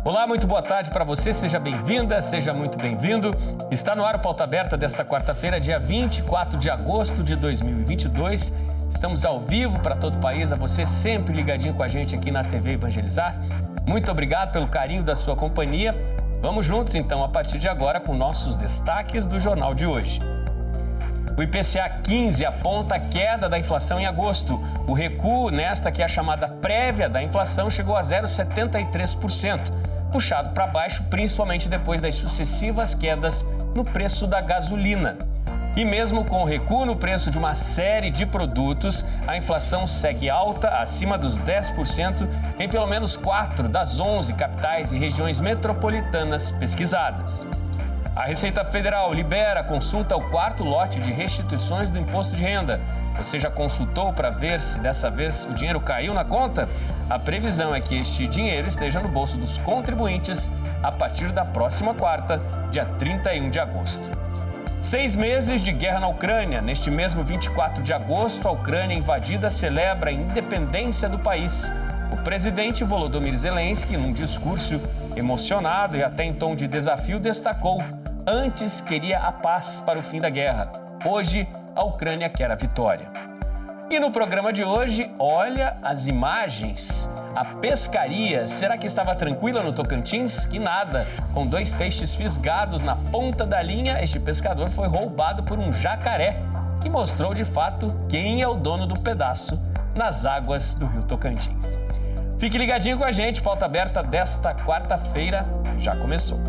Olá, muito boa tarde para você, seja bem-vinda, seja muito bem-vindo. Está no ar o Pauta Aberta desta quarta-feira, dia 24 de agosto de 2022. Estamos ao vivo para todo o país, a você sempre ligadinho com a gente aqui na TV Evangelizar. Muito obrigado pelo carinho da sua companhia. Vamos juntos, então, a partir de agora com nossos destaques do jornal de hoje. O IPCA 15 aponta a queda da inflação em agosto. O recuo nesta que é a chamada prévia da inflação chegou a 0,73%. Puxado para baixo, principalmente depois das sucessivas quedas no preço da gasolina. E mesmo com o recuo no preço de uma série de produtos, a inflação segue alta, acima dos 10%, em pelo menos 4 das 11 capitais e regiões metropolitanas pesquisadas. A Receita Federal libera a consulta ao quarto lote de restituições do imposto de renda. Você já consultou para ver se dessa vez o dinheiro caiu na conta? A previsão é que este dinheiro esteja no bolso dos contribuintes a partir da próxima quarta, dia 31 de agosto. 6 meses de guerra na Ucrânia. Neste mesmo 24 de agosto, a Ucrânia invadida celebra a independência do país. O presidente Volodymyr Zelensky, num discurso emocionado e até em tom de desafio, destacou: antes queria a paz para o fim da guerra. Hoje, a Ucrânia quer a vitória. E no programa de hoje, olha as imagens. A pescaria, será que estava tranquila no Tocantins? Que nada. Com 2 peixes fisgados na ponta da linha, este pescador foi roubado por um jacaré, que mostrou de fato quem é o dono do pedaço nas águas do Rio Tocantins. Fique ligadinho com a gente, Pauta Aberta desta quarta-feira já começou.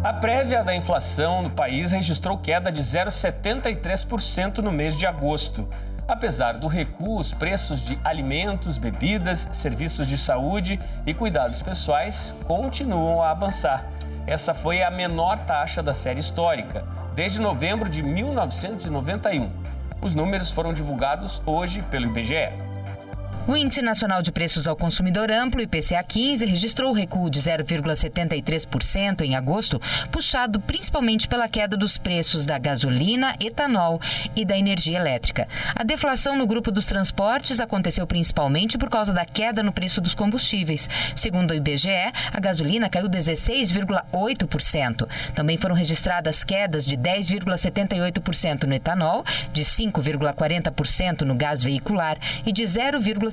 A prévia da inflação no país registrou queda de 0,73% no mês de agosto. Apesar do recuo, os preços de alimentos, bebidas, serviços de saúde e cuidados pessoais continuam a avançar. Essa foi a menor taxa da série histórica, desde novembro de 1991. Os números foram divulgados hoje pelo IBGE. O Índice Nacional de Preços ao Consumidor Amplo, IPCA 15, registrou recuo de 0,73% em agosto, puxado principalmente pela queda dos preços da gasolina, etanol e da energia elétrica. A deflação no grupo dos transportes aconteceu principalmente por causa da queda no preço dos combustíveis. Segundo o IBGE, a gasolina caiu 16,8%. Também foram registradas quedas de 10,78% no etanol, de 5,40% no gás veicular e de 0,56%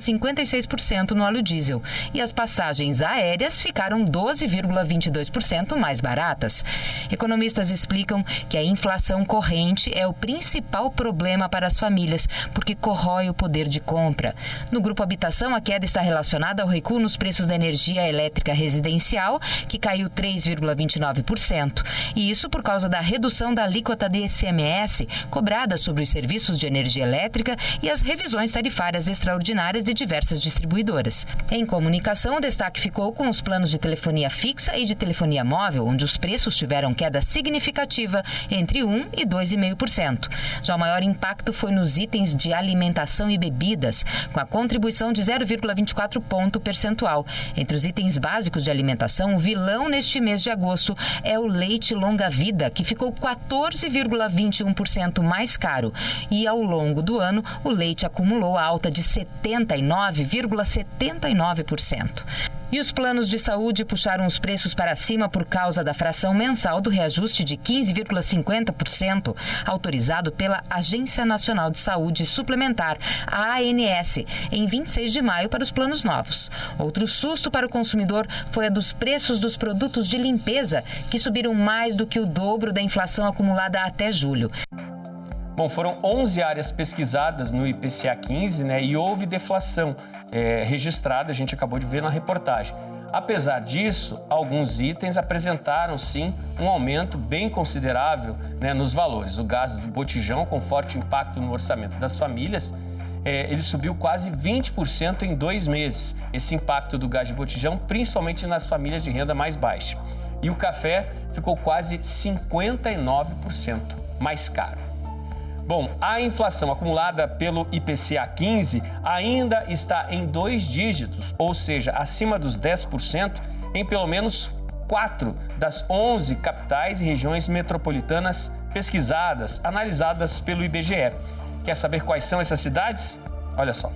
no óleo diesel. E as passagens aéreas ficaram 12,22% mais baratas. Economistas explicam que a inflação corrente é o principal problema para as famílias, porque corrói o poder de compra. No grupo habitação, a queda está relacionada ao recuo nos preços da energia elétrica residencial, que caiu 3,29%. E isso por causa da redução da alíquota de ICMS cobrada sobre os serviços de energia elétrica e as revisões tarifárias extraordinárias de diversas distribuidoras. Em comunicação, o destaque ficou com os planos de telefonia fixa e de telefonia móvel, onde os preços tiveram queda significativa entre 1% e 2,5%. Já o maior impacto foi nos itens de alimentação e bebidas, com a contribuição de 0,24 ponto percentual. Entre os itens básicos de alimentação, o vilão neste mês de agosto é o leite longa-vida, que ficou 14,21% mais caro. E ao longo do ano, o leite acumulou alta de 79,79%. E os planos de saúde puxaram os preços para cima por causa da fração mensal do reajuste de 15,50% autorizado pela Agência Nacional de Saúde Suplementar, a ANS, em 26 de maio para os planos novos. Outro susto para o consumidor foi a dos preços dos produtos de limpeza, que subiram mais do que o dobro da inflação acumulada até julho. Bom, foram 11 áreas pesquisadas no IPCA 15, e houve deflação registrada, a gente acabou de ver na reportagem. Apesar disso, alguns itens apresentaram, sim, um aumento bem considerável nos valores. O gás do botijão, com forte impacto no orçamento das famílias, ele subiu quase 20% em 2 meses. Esse impacto do gás de botijão, principalmente nas famílias de renda mais baixa. E o café ficou quase 59% mais caro. Bom, a inflação acumulada pelo IPCA 15 ainda está em 2 dígitos, ou seja, acima dos 10%, em pelo menos 4 das 11 capitais e regiões metropolitanas pesquisadas, analisadas pelo IBGE, Quer saber quais são essas cidades? Olha só.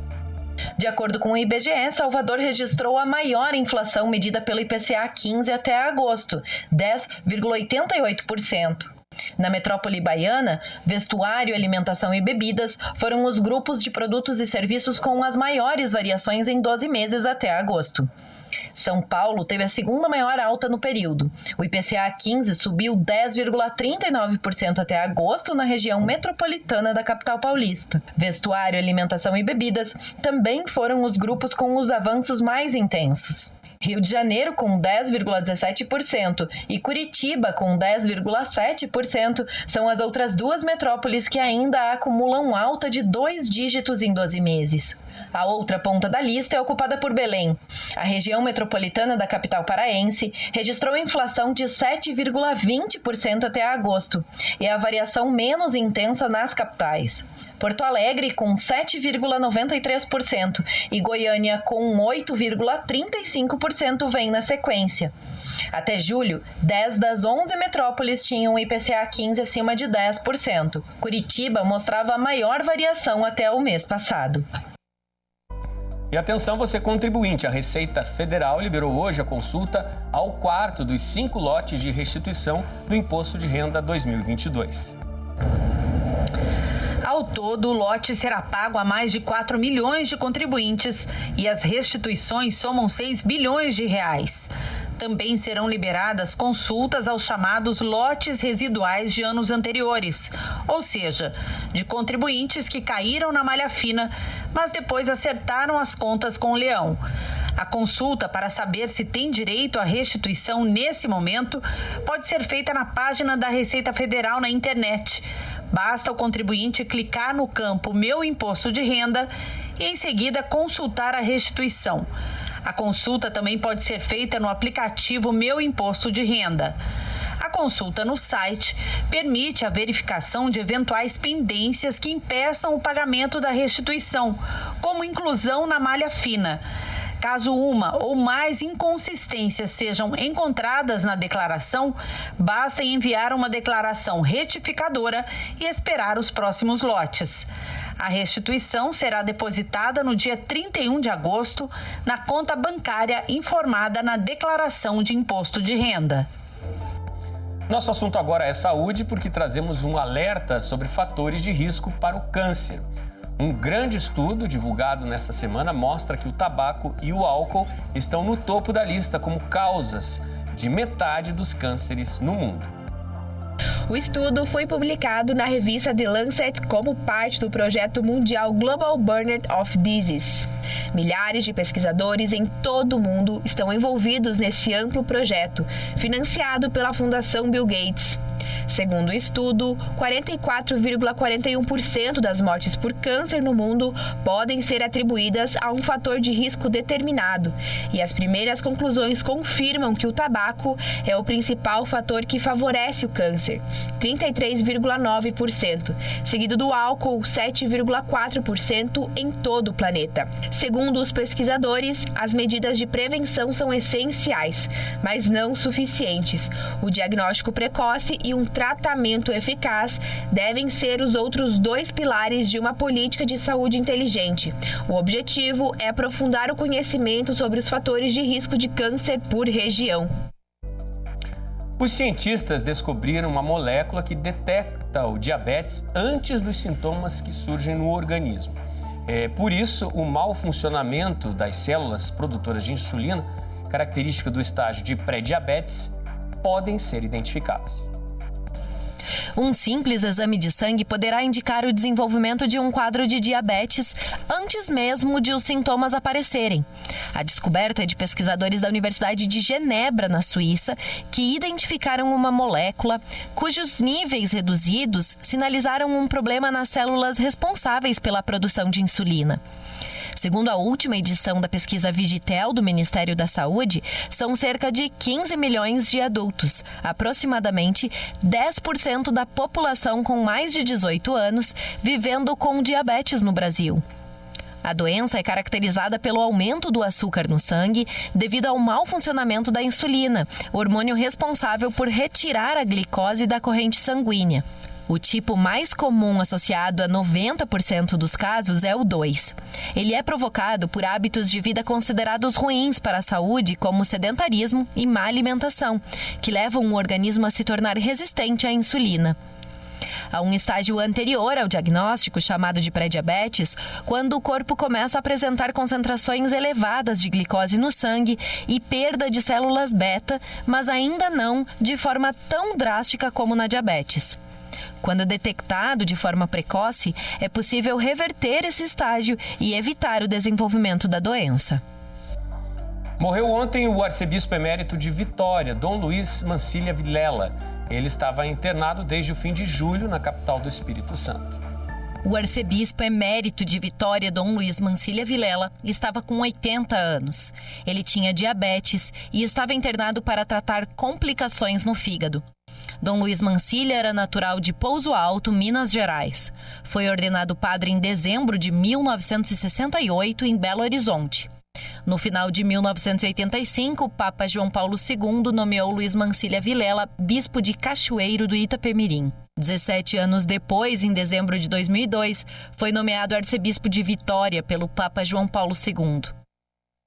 De acordo com o IBGE, Salvador registrou a maior inflação medida pelo IPCA 15 até agosto, 10,88%. Na metrópole baiana, vestuário, alimentação e bebidas foram os grupos de produtos e serviços com as maiores variações em 12 meses até agosto. São Paulo teve a segunda maior alta no período. O IPCA 15 subiu 10,39% até agosto na região metropolitana da capital paulista. Vestuário, alimentação e bebidas também foram os grupos com os avanços mais intensos. Rio de Janeiro com 10,17% e Curitiba com 10,7% são as outras duas metrópoles que ainda acumulam alta de 2 dígitos em 12 meses. A outra ponta da lista é ocupada por Belém. A região metropolitana da capital paraense registrou inflação de 7,20% até agosto e é a variação menos intensa nas capitais. Porto Alegre com 7,93% e Goiânia com 8,35% vem na sequência. Até julho, 10 das 11 metrópoles tinham IPCA 15 acima de 10%. Curitiba mostrava a maior variação até o mês passado. E atenção, você contribuinte, a Receita Federal liberou hoje a consulta ao quarto dos 5 lotes de restituição do Imposto de Renda 2022. Ao todo, o lote será pago a mais de 4 milhões de contribuintes e as restituições somam 6 bilhões de reais. Também serão liberadas consultas aos chamados lotes residuais de anos anteriores, ou seja, de contribuintes que caíram na malha fina, mas depois acertaram as contas com o leão. A consulta para saber se tem direito à restituição nesse momento pode ser feita na página da Receita Federal na internet. Basta o contribuinte clicar no campo Meu Imposto de Renda e, em seguida, consultar a restituição. A consulta também pode ser feita no aplicativo Meu Imposto de Renda. A consulta no site permite a verificação de eventuais pendências que impeçam o pagamento da restituição, como inclusão na malha fina. Caso uma ou mais inconsistências sejam encontradas na declaração, basta enviar uma declaração retificadora e esperar os próximos lotes. A restituição será depositada no dia 31 de agosto na conta bancária informada na declaração de imposto de renda. Nosso assunto agora é saúde, porque trazemos um alerta sobre fatores de risco para o câncer. Um grande estudo divulgado nesta semana mostra que o tabaco e o álcool estão no topo da lista como causas de metade dos cânceres no mundo. O estudo foi publicado na revista The Lancet como parte do projeto mundial Global Burden of Disease. Milhares de pesquisadores em todo o mundo estão envolvidos nesse amplo projeto, financiado pela Fundação Bill Gates. Segundo o estudo, 44,41% das mortes por câncer no mundo podem ser atribuídas a um fator de risco determinado, e as primeiras conclusões confirmam que o tabaco é o principal fator que favorece o câncer, 33,9%, seguido do álcool, 7,4% em todo o planeta. Segundo os pesquisadores, as medidas de prevenção são essenciais, mas não suficientes. O diagnóstico precoce e um tratamento eficaz devem ser os outros 2 pilares de uma política de saúde inteligente. O objetivo é aprofundar o conhecimento sobre os fatores de risco de câncer por região. Os cientistas descobriram uma molécula que detecta o diabetes antes dos sintomas que surgem no organismo. Por isso, o mau funcionamento das células produtoras de insulina, característica do estágio de pré-diabetes, podem ser identificados. Um simples exame de sangue poderá indicar o desenvolvimento de um quadro de diabetes antes mesmo de os sintomas aparecerem. A descoberta é de pesquisadores da Universidade de Genebra, na Suíça, que identificaram uma molécula cujos níveis reduzidos sinalizaram um problema nas células responsáveis pela produção de insulina. Segundo a última edição da pesquisa Vigitel do Ministério da Saúde, são cerca de 15 milhões de adultos, aproximadamente 10% da população com mais de 18 anos, vivendo com diabetes no Brasil. A doença é caracterizada pelo aumento do açúcar no sangue devido ao mau funcionamento da insulina, hormônio responsável por retirar a glicose da corrente sanguínea. O tipo mais comum associado a 90% dos casos é o 2. Ele é provocado por hábitos de vida considerados ruins para a saúde, como sedentarismo e má alimentação, que levam o organismo a se tornar resistente à insulina. Há um estágio anterior ao diagnóstico, chamado de pré-diabetes, quando o corpo começa a apresentar concentrações elevadas de glicose no sangue e perda de células beta, mas ainda não de forma tão drástica como na diabetes. Quando detectado de forma precoce, é possível reverter esse estágio e evitar o desenvolvimento da doença. Morreu ontem o arcebispo emérito de Vitória, Dom Luiz Mancilha Vilela. Ele estava internado desde o fim de julho na capital do Espírito Santo. O arcebispo emérito de Vitória, Dom Luiz Mancilha Vilela, estava com 80 anos. Ele tinha diabetes e estava internado para tratar complicações no fígado. Dom Luiz Mancilha era natural de Pouso Alto, Minas Gerais. Foi ordenado padre em dezembro de 1968 em Belo Horizonte. No final de 1985, o Papa João Paulo II nomeou Luiz Mancilha Vilela bispo de Cachoeiro do Itapemirim. 17 anos depois, em dezembro de 2002, foi nomeado arcebispo de Vitória pelo Papa João Paulo II.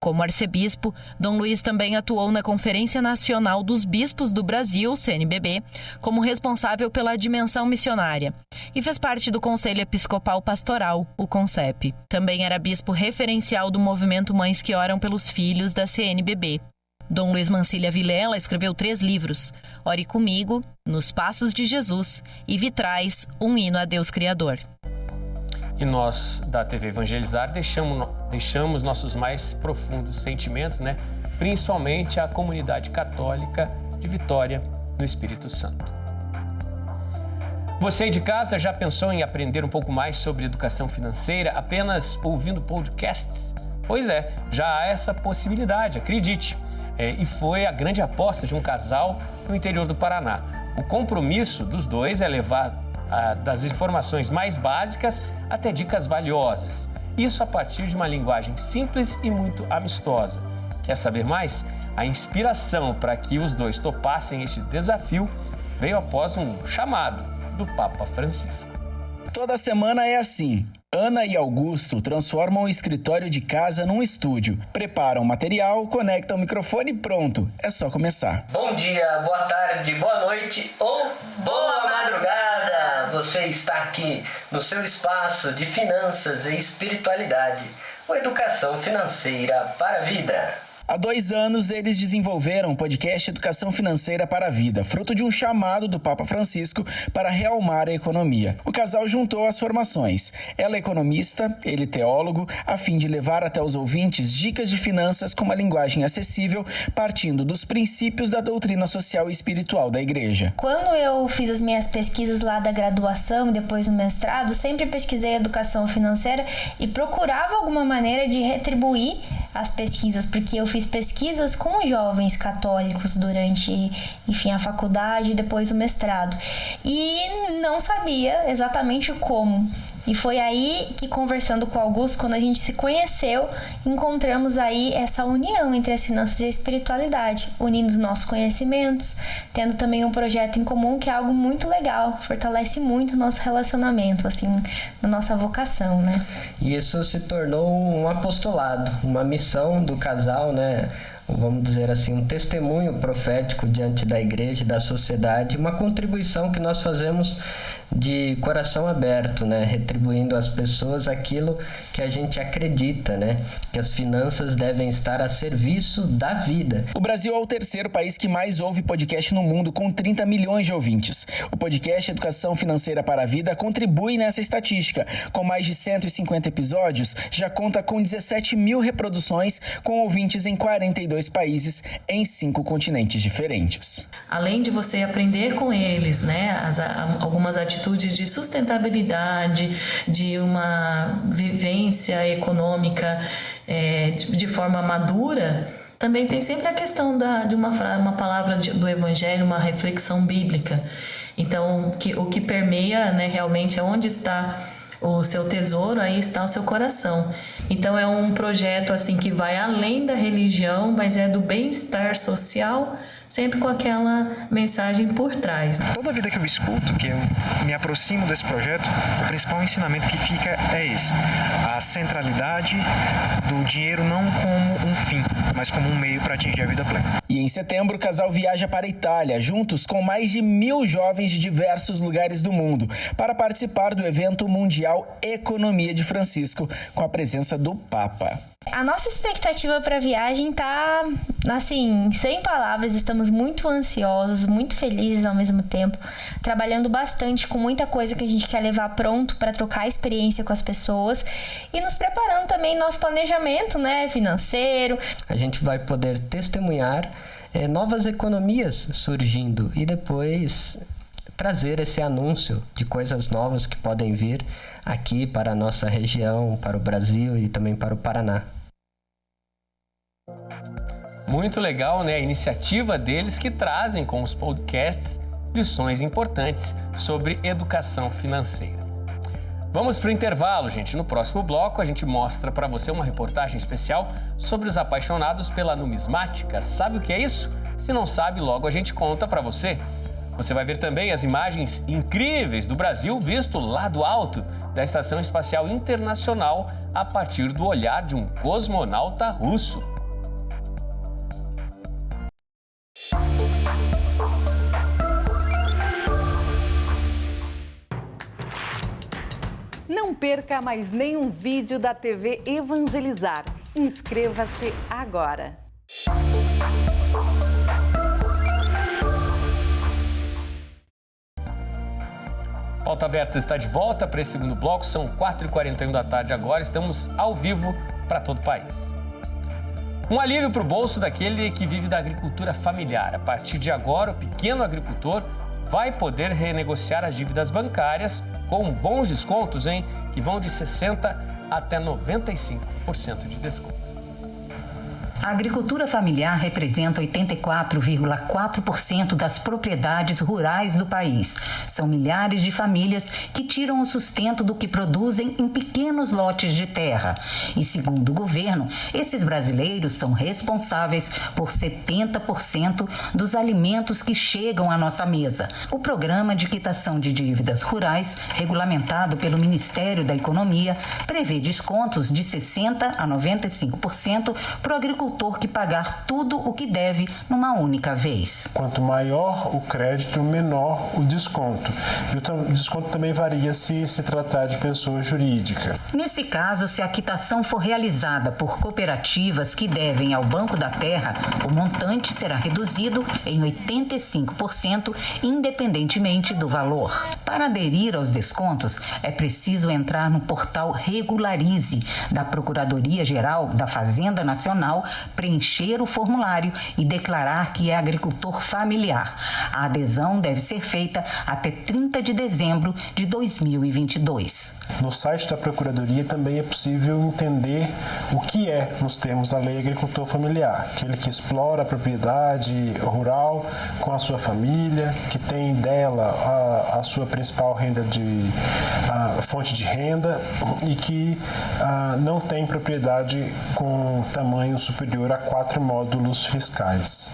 Como arcebispo, Dom Luiz também atuou na Conferência Nacional dos Bispos do Brasil, CNBB, como responsável pela dimensão missionária, e fez parte do Conselho Episcopal Pastoral, o CONCEP. Também era bispo referencial do movimento Mães que Oram pelos Filhos, da CNBB. Dom Luiz Mancilha Vilela escreveu 3 livros: Ore Comigo, Nos Passos de Jesus e Vitrais, um hino a Deus Criador. E nós, da TV Evangelizar, deixamos nossos mais profundos sentimentos, principalmente à comunidade católica de Vitória, no Espírito Santo. Você aí de casa já pensou em aprender um pouco mais sobre educação financeira apenas ouvindo podcasts? Pois é, já há essa possibilidade, acredite. E foi a grande aposta de um casal no interior do Paraná. O compromisso dos dois é levar das informações mais básicas até dicas valiosas. Isso a partir de uma linguagem simples e muito amistosa. Quer saber mais? A inspiração para que os dois topassem este desafio veio após um chamado do Papa Francisco. Toda semana é assim. Ana e Augusto transformam o escritório de casa num estúdio. Preparam o material, conectam o microfone e pronto. É só começar. Bom dia, boa tarde, boa noite ou boa madrugada! Você está aqui no seu espaço de finanças e espiritualidade, o Educação Financeira para a Vida. Há 2 anos, eles desenvolveram o podcast Educação Financeira para a Vida, fruto de um chamado do Papa Francisco para realmar a economia. O casal juntou as formações. Ela é economista, ele teólogo, a fim de levar até os ouvintes dicas de finanças com uma linguagem acessível, partindo dos princípios da doutrina social e espiritual da Igreja. Quando eu fiz as minhas pesquisas lá da graduação e depois do mestrado, sempre pesquisei educação financeira e procurava alguma maneira de retribuir as pesquisas, porque eu fiz pesquisas com jovens católicos durante, a faculdade e depois o mestrado. E não sabia exatamente como. E foi aí que, conversando com o Augusto, quando a gente se conheceu, encontramos aí essa união entre as finanças e a espiritualidade, unindo os nossos conhecimentos, tendo também um projeto em comum que é algo muito legal, fortalece muito o nosso relacionamento, na nossa vocação, E isso se tornou um apostolado, uma missão do casal, Vamos dizer assim, um testemunho profético diante da igreja e da sociedade, uma contribuição que nós fazemos de coração aberto, retribuindo às pessoas aquilo que a gente acredita, que as finanças devem estar a serviço da vida. O Brasil é o 3º país que mais ouve podcast no mundo, com 30 milhões de ouvintes. O podcast Educação Financeira para a Vida contribui nessa estatística. Com mais de 150 episódios, já conta com 17 mil reproduções, com ouvintes em 42 países, em 5 continentes diferentes. Além de você aprender com eles, algumas atitudes de sustentabilidade, de uma vivência econômica de forma madura, também tem sempre a questão de uma palavra do Evangelho, uma reflexão bíblica. Então, o que permeia realmente é onde está o seu tesouro, aí está o seu coração. Então é um projeto que vai além da religião, mas é do bem-estar social sempre com aquela mensagem por trás. Toda vida que eu escuto, que eu me aproximo desse projeto, o principal ensinamento que fica é esse: a centralidade do dinheiro não como um fim, mas como um meio para atingir a vida plena. E em setembro, o casal viaja para a Itália, juntos com mais de 1.000 jovens de diversos lugares do mundo, para participar do evento mundial Economia de Francisco, com a presença do Papa. A nossa expectativa para a viagem tá, assim, sem palavras. Estamos muito ansiosos, muito felizes ao mesmo tempo, trabalhando bastante com muita coisa que a gente quer levar pronto para trocar experiência com as pessoas e nos preparando também nosso planejamento, né, financeiro. A gente vai poder testemunhar novas economias surgindo e depois trazer esse anúncio de coisas novas que podem vir aqui para a nossa região, para o Brasil e também para o Paraná. Muito legal, né? A iniciativa deles que trazem com os podcasts lições importantes sobre educação financeira. Vamos para o intervalo, gente. No próximo bloco, a gente mostra para você uma reportagem especial sobre os apaixonados pela numismática. Sabe o que é isso? Se não sabe, logo a gente conta para você. Você vai ver também as imagens incríveis do Brasil visto lá do alto da Estação Espacial Internacional a partir do olhar de um cosmonauta russo. Não perca mais nenhum vídeo da TV Evangelizar. Inscreva-se agora. Pauta Aberta está de volta para esse segundo bloco. São 4h41 da tarde agora. Estamos ao vivo para todo o país. Um alívio para o bolso daquele que vive da agricultura familiar. A partir de agora, o pequeno agricultor vai poder renegociar as dívidas bancárias com bons descontos, hein? Que vão de 60% até 95% de desconto. A agricultura familiar representa 84,4% das propriedades rurais do país. São milhares de famílias que tiram o sustento do que produzem em pequenos lotes de terra. E, segundo o governo, esses brasileiros são responsáveis por 70% dos alimentos que chegam à nossa mesa. O programa de quitação de dívidas rurais, regulamentado pelo Ministério da Economia, prevê descontos de 60% a 95% para o agricultor que pagar tudo o que deve numa única vez. Quanto maior o crédito, menor o desconto. E o desconto também varia se tratar de pessoa jurídica. Nesse caso, se a quitação for realizada por cooperativas que devem ao Banco da Terra, o montante será reduzido em 85%, independentemente do valor. Para aderir aos descontos, é preciso entrar no portal Regularize da Procuradoria-Geral da Fazenda Nacional, preencher o formulário e declarar que é agricultor familiar. A adesão deve ser feita até 30 de dezembro de 2022. No site da Procuradoria também é possível entender o que é, nos termos da Lei Agricultor Familiar. Aquele que explora a propriedade rural com a sua família, que tem dela a sua principal fonte de renda e que não tem propriedade com tamanho superior a 4 módulos fiscais.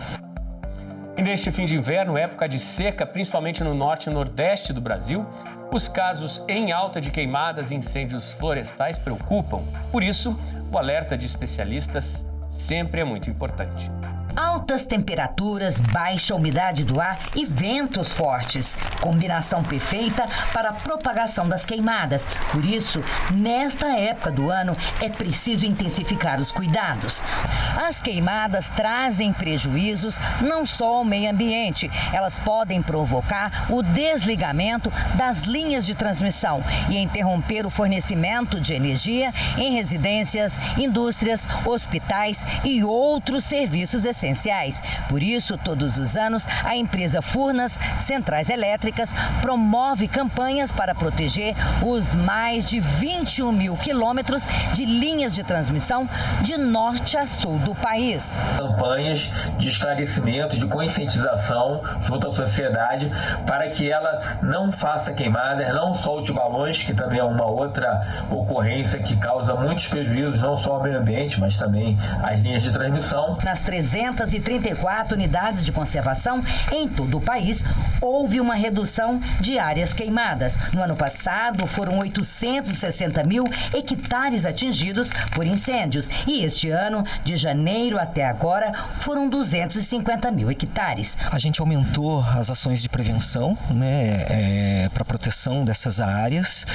E neste fim de inverno, época de seca, principalmente no norte e nordeste do Brasil, os casos em alta de queimadas e incêndios florestais preocupam. Por isso, o alerta de especialistas sempre é muito importante. Altas temperaturas, baixa umidade do ar e ventos fortes. Combinação perfeita para a propagação das queimadas. Por isso, nesta época do ano, é preciso intensificar os cuidados. As queimadas trazem prejuízos não só ao meio ambiente. Elas podem provocar o desligamento das linhas de transmissão e interromper o fornecimento de energia em residências, indústrias, hospitais e outros serviços essenciais. Por isso, todos os anos, a empresa Furnas Centrais Elétricas promove campanhas para proteger os mais de 21 mil quilômetros de linhas de transmissão de norte a sul do país. Campanhas de esclarecimento, de conscientização junto à sociedade para que ela não faça queimadas, não solte balões, que também é uma outra ocorrência que causa muitos prejuízos, não só ao meio ambiente, mas também às linhas de transmissão. Nas 300 234 unidades de conservação em todo o país, houve uma redução de áreas queimadas. No ano passado, foram 860 mil hectares atingidos por incêndios. E este ano, de janeiro até agora, foram 250 mil hectares. A gente aumentou as ações de prevenção, né, para proteção dessas áreas,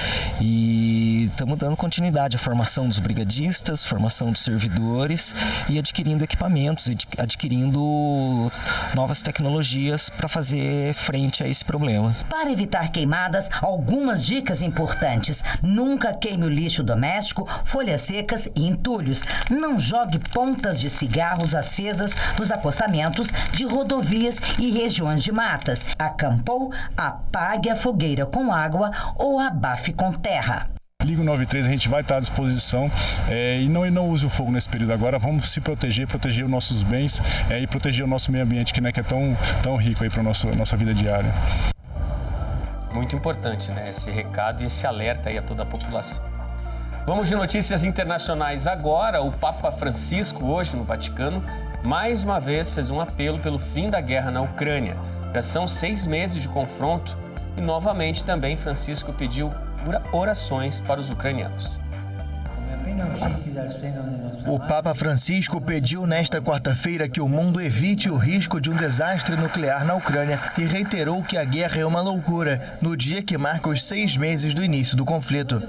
e estamos dando continuidade à formação dos brigadistas, formação dos servidores e adquirindo equipamentos, adquirindo novas tecnologias para fazer frente a esse problema. Para evitar queimadas, algumas dicas importantes. Nunca queime o lixo doméstico, folhas secas e entulhos. Não jogue pontas de cigarros acesas nos acostamentos de rodovias e regiões de matas. Acampou? Apague a fogueira com água ou abafe com terra. Liga o 93, a gente vai estar à disposição e não use o fogo nesse período agora. Vamos se proteger os nossos bens e proteger o nosso meio ambiente, que, né, que é tão rico aí para a nossa vida diária. Muito importante, né, esse recado e esse alerta aí a toda a população. Vamos de notícias internacionais agora. O Papa Francisco, hoje no Vaticano, mais uma vez fez um apelo pelo fim da guerra na Ucrânia. Já são 6 meses de confronto e novamente também Francisco pediu orações para os ucranianos. O Papa Francisco pediu nesta quarta-feira que o mundo evite o risco de um desastre nuclear na Ucrânia e reiterou que a guerra é uma loucura no dia que marca os 6 meses do início do conflito.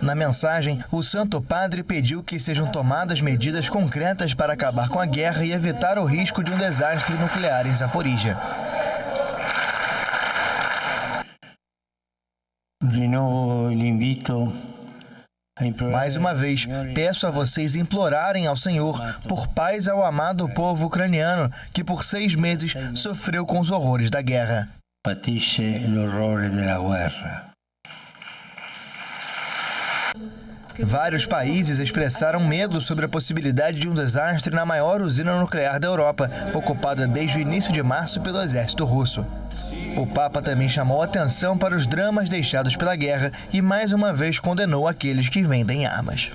Na mensagem, o Santo Padre pediu que sejam tomadas medidas concretas para acabar com a guerra e evitar o risco de um desastre nuclear em Zaporíjia. Mais uma vez, peço a vocês implorarem ao Senhor por paz ao amado povo ucraniano que por 6 meses sofreu com os horrores da guerra. Vários países expressaram medo sobre a possibilidade de um desastre na maior usina nuclear da Europa, ocupada desde o início de março pelo exército russo. O Papa também chamou atenção para os dramas deixados pela guerra e mais uma vez condenou aqueles que vendem armas.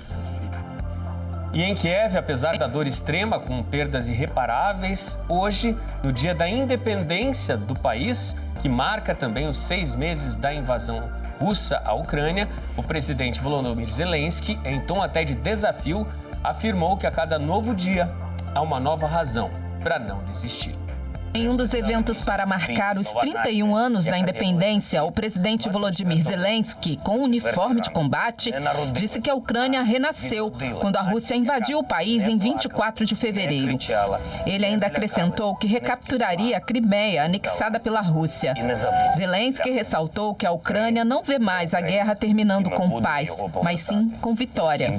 E em Kiev, apesar da dor extrema com perdas irreparáveis, hoje, no dia da independência do país, que marca também os 6 meses da invasão russa à Ucrânia, o presidente Volodymyr Zelensky, em tom até de desafio, afirmou que a cada novo dia há uma nova razão para não desistir. Em um dos eventos para marcar os 31 anos da independência, o presidente Volodymyr Zelensky, com uniforme de combate, disse que a Ucrânia renasceu quando a Rússia invadiu o país em 24 de fevereiro. Ele ainda acrescentou que recapturaria a Crimeia, anexada pela Rússia. Zelensky ressaltou que a Ucrânia não vê mais a guerra terminando com paz, mas sim com vitória.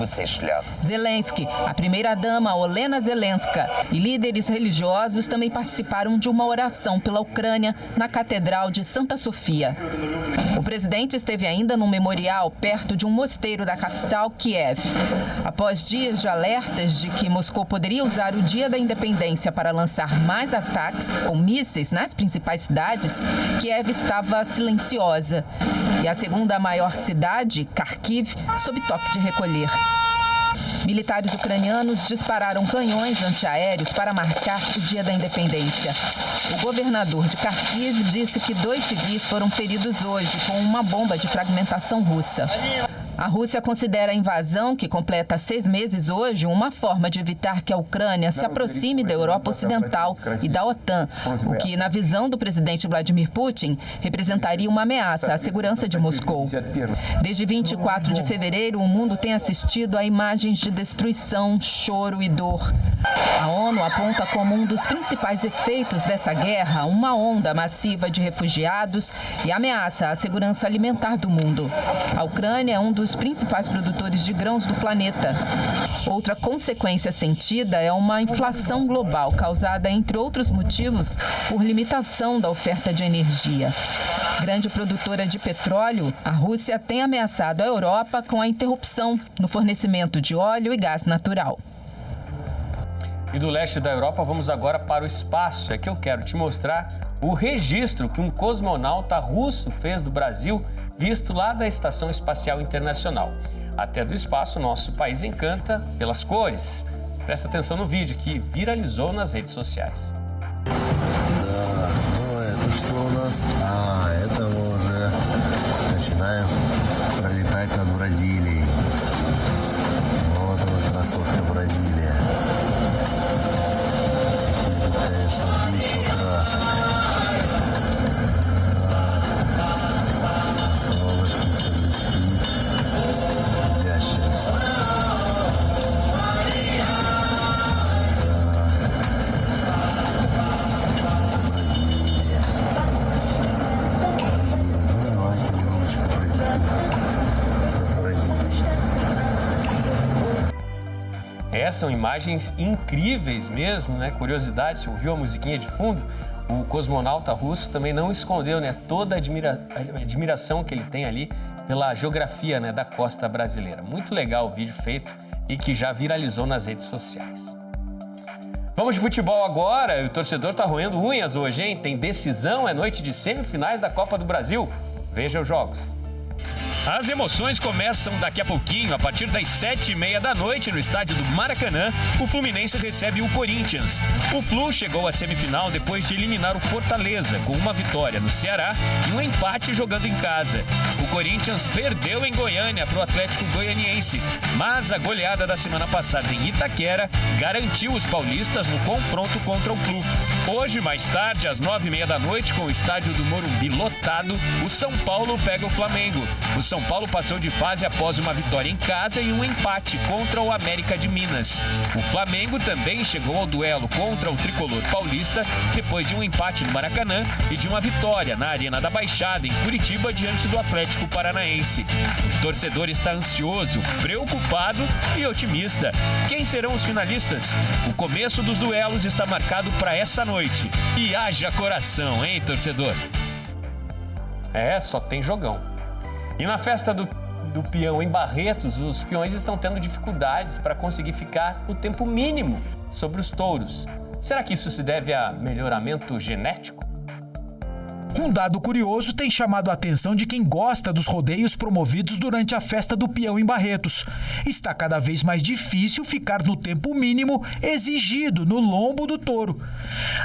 Zelensky, a primeira-dama Olena Zelenska e líderes religiosos também participaram de uma oração pela Ucrânia na Catedral de Santa Sofia. O presidente esteve ainda num memorial perto de um mosteiro da capital, Kiev. Após dias de alertas de que Moscou poderia usar o dia da independência para lançar mais ataques com mísseis nas principais cidades, Kiev estava silenciosa. E a segunda maior cidade, Kharkiv, sob toque de recolher. Militares ucranianos dispararam canhões antiaéreos para marcar o dia da independência. O governador de Kharkiv disse que 2 civis foram feridos hoje com uma bomba de fragmentação russa. A Rússia considera a invasão, que completa 6 meses hoje, uma forma de evitar que a Ucrânia se aproxime da Europa Ocidental e da OTAN, o que, na visão do presidente Vladimir Putin, representaria uma ameaça à segurança de Moscou. Desde 24 de fevereiro, o mundo tem assistido a imagens de destruição, choro e dor. A ONU aponta como um dos principais efeitos dessa guerra uma onda massiva de refugiados e ameaça à segurança alimentar do mundo. A Ucrânia é um dos principais produtores de grãos do planeta. Outra consequência sentida é uma inflação global causada, entre outros motivos, por limitação da oferta de energia. Grande produtora de petróleo, a Rússia tem ameaçado a Europa com a interrupção no fornecimento de óleo e gás natural. E do leste da Europa, vamos agora para o espaço. É que eu quero te mostrar o registro que um cosmonauta russo fez do Brasil, visto lá da Estação Espacial Internacional. Até do espaço, nosso país encanta pelas cores. Presta atenção no vídeo que viralizou nas redes sociais. Что у нас? Это мы уже начинаем пролетать над Бразилией. Вот она, красотка Бразилия. Тут, конечно, буйство красок. Солнышко все висит. Ящерица. São imagens incríveis mesmo, né? Curiosidade, você ouviu a musiquinha de fundo? O cosmonauta russo também não escondeu, né, toda a admiração que ele tem ali pela geografia, né, da costa brasileira. Muito legal o vídeo feito e que já viralizou nas redes sociais. Vamos de futebol agora. O torcedor tá roendo unhas hoje, hein? Tem decisão, é noite de semifinais da Copa do Brasil. Veja os jogos. As emoções começam daqui a pouquinho, a partir das 7h30 da noite, no estádio do Maracanã, o Fluminense recebe o Corinthians. O Flu chegou à semifinal depois de eliminar o Fortaleza, com uma vitória no Ceará e um empate jogando em casa. O Corinthians perdeu em Goiânia para o Atlético Goianiense, mas a goleada da semana passada em Itaquera garantiu os paulistas no confronto contra o Flu. Hoje, mais tarde, às 9h30 da noite, com o estádio do Morumbi lotado, o São Paulo pega o Flamengo. O São Paulo passou de fase após uma vitória em casa e um empate contra o América de Minas. O Flamengo também chegou ao duelo contra o tricolor paulista depois de um empate no Maracanã e de uma vitória na Arena da Baixada, em Curitiba, diante do Atlético Paranaense. O torcedor está ansioso, preocupado e otimista. Quem serão os finalistas? O começo dos duelos está marcado para essa noite. E haja coração, hein, torcedor? Só tem jogão. E na festa do peão em Barretos, os peões estão tendo dificuldades para conseguir ficar o tempo mínimo sobre os touros. Será que isso se deve a melhoramento genético? Um dado curioso tem chamado a atenção de quem gosta dos rodeios promovidos durante a festa do peão em Barretos. Está cada vez mais difícil ficar no tempo mínimo exigido no lombo do touro.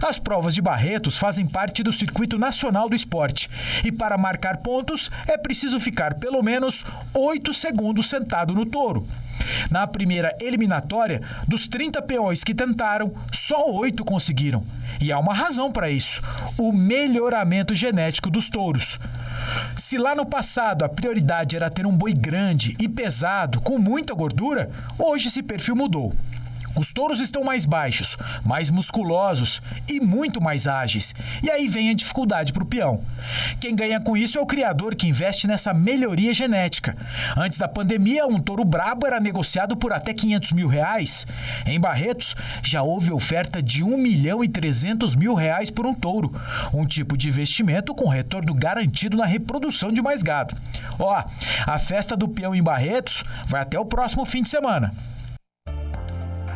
As provas de Barretos fazem parte do circuito nacional do esporte e para marcar pontos é preciso ficar pelo menos 8 segundos sentado no touro. Na primeira eliminatória, dos 30 peões que tentaram, só 8 conseguiram. E há uma razão para isso: o melhoramento genético dos touros. Se lá no passado a prioridade era ter um boi grande e pesado, com muita gordura, hoje esse perfil mudou. Os touros estão mais baixos, mais musculosos e muito mais ágeis. E aí vem a dificuldade para o peão. Quem ganha com isso é o criador, que investe nessa melhoria genética. Antes da pandemia, um touro brabo era negociado por até R$500 mil. Em Barretos, já houve oferta de R$1.300.000 por um touro. Um tipo de investimento com retorno garantido na reprodução de mais gado. A festa do peão em Barretos vai até o próximo fim de semana.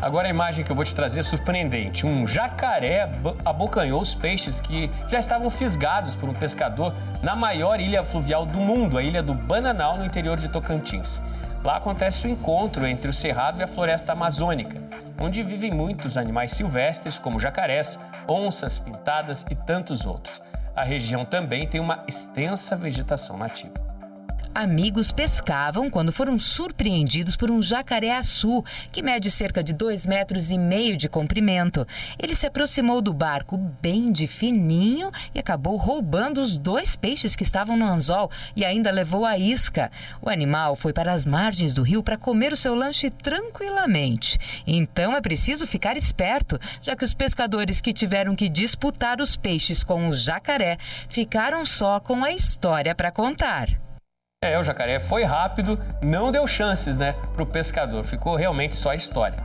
Agora a imagem que eu vou te trazer é surpreendente. Um jacaré abocanhou os peixes que já estavam fisgados por um pescador na maior ilha fluvial do mundo, a ilha do Bananal, no interior de Tocantins. Lá acontece o encontro entre o cerrado e a floresta amazônica, onde vivem muitos animais silvestres, como jacarés, onças pintadas e tantos outros. A região também tem uma extensa vegetação nativa. Amigos pescavam quando foram surpreendidos por um jacaré-açu, que mede cerca de 2,5 metros de comprimento. Ele se aproximou do barco bem de fininho e acabou roubando os 2 peixes que estavam no anzol e ainda levou a isca. O animal foi para as margens do rio para comer o seu lanche tranquilamente. Então é preciso ficar esperto, já que os pescadores que tiveram que disputar os peixes com o jacaré ficaram só com a história para contar. O jacaré foi rápido, não deu chances, para o pescador. Ficou realmente só a história.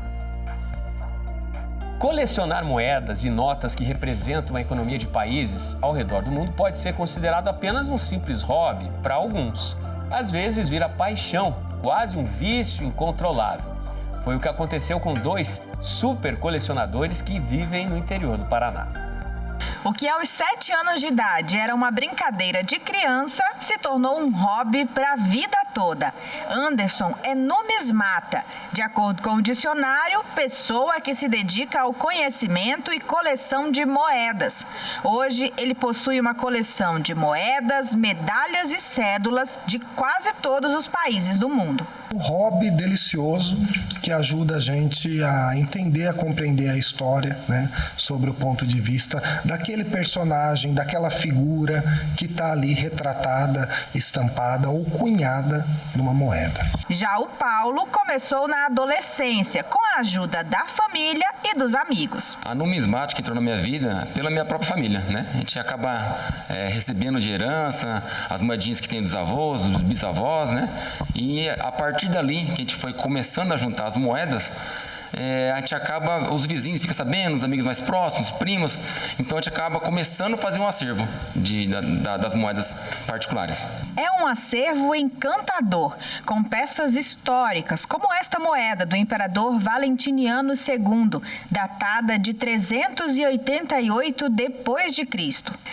Colecionar moedas e notas que representam a economia de países ao redor do mundo pode ser considerado apenas um simples hobby para alguns. Às vezes vira paixão, quase um vício incontrolável. Foi o que aconteceu com 2 super colecionadores que vivem no interior do Paraná. O que aos 7 anos de idade era uma brincadeira de criança, se tornou um hobby para a vida toda. Anderson é numismata. De acordo com o dicionário, pessoa que se dedica ao conhecimento e coleção de moedas. Hoje, ele possui uma coleção de moedas, medalhas e cédulas de quase todos os países do mundo. Um hobby delicioso que ajuda a gente a entender, a compreender a história, né, sobre o ponto de vista daquele personagem, daquela figura que está ali retratada, estampada ou cunhada numa moeda. Já o Paulo começou na adolescência, com a ajuda da família e dos amigos. A numismática entrou na minha vida pela minha própria família, né? A gente acaba recebendo de herança as moedinhas que tem dos avós, dos bisavós, né? E a partir dali, que a gente foi começando a juntar as moedas, a gente acaba, os vizinhos ficam sabendo, os amigos mais próximos, primos, então a gente acaba começando a fazer um acervo das moedas particulares. É um acervo encantador, com peças históricas, como esta moeda do imperador Valentiniano II, datada de 388 d.C.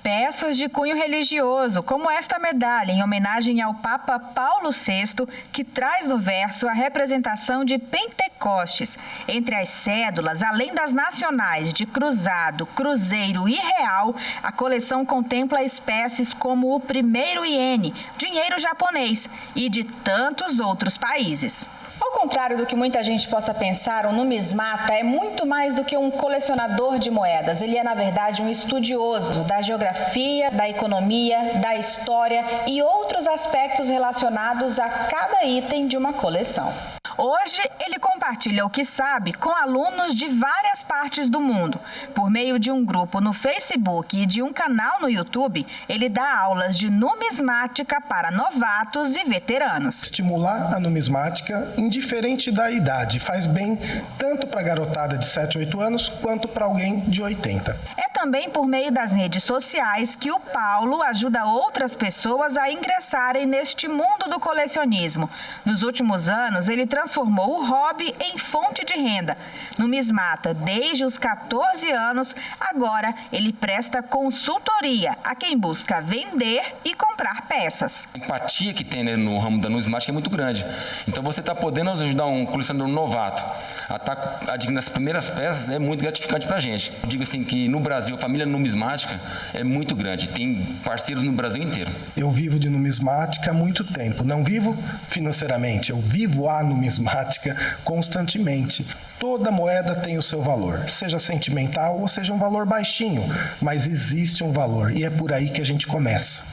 Peças de cunho religioso, como esta medalha em homenagem ao Papa Paulo VI, que traz no verso a representação de Pentecostes. Entre as cédulas, além das nacionais de cruzado, cruzeiro e real, a coleção contempla espécies como o primeiro iene, dinheiro japonês, e de tantos outros países. Ao contrário do que muita gente possa pensar, o numismata é muito mais do que um colecionador de moedas. Ele é, na verdade, um estudioso da geografia, da economia, da história e outros aspectos relacionados a cada item de uma coleção. Hoje, ele compartilha o que sabe com alunos de várias partes do mundo. Por meio de um grupo no Facebook e de um canal no YouTube, ele dá aulas de numismática para novatos e veteranos. Estimular a numismática, indiferente da idade, faz bem tanto para a garotada de 7, 8 anos, quanto para alguém de 80. É também por meio das redes sociais que o Paulo ajuda outras pessoas a ingressarem neste mundo do colecionismo. Nos últimos anos, ele transformou o hobby em fonte de renda. Numismata desde os 14 anos, agora ele presta consultoria a quem busca vender e comprar peças. A empatia que tem, né, no ramo da numismática é muito grande. Então você está podendo ajudar um colecionador novato a estar adquirindo as primeiras peças, é muito gratificante para a gente. Eu digo assim que no Brasil a família numismática é muito grande, tem parceiros no Brasil inteiro. Eu vivo de numismática há muito tempo, não vivo financeiramente, eu vivo a numismática constantemente. Toda moeda tem o seu valor, seja sentimental ou seja um valor baixinho, mas existe um valor e é por aí que a gente começa.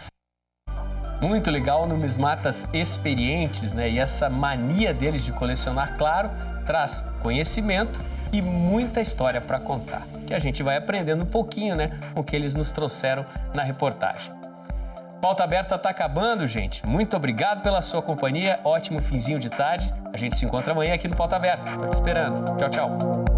Muito legal, numismatas experientes, né? E essa mania deles de colecionar, claro, traz conhecimento e muita história para contar, que a gente vai aprendendo um pouquinho, né, com o que eles nos trouxeram na reportagem. Pauta Aberta está acabando, gente. Muito obrigado pela sua companhia. Ótimo finzinho de tarde. A gente se encontra amanhã aqui no Pauta Aberta. Estou te esperando. Tchau, tchau.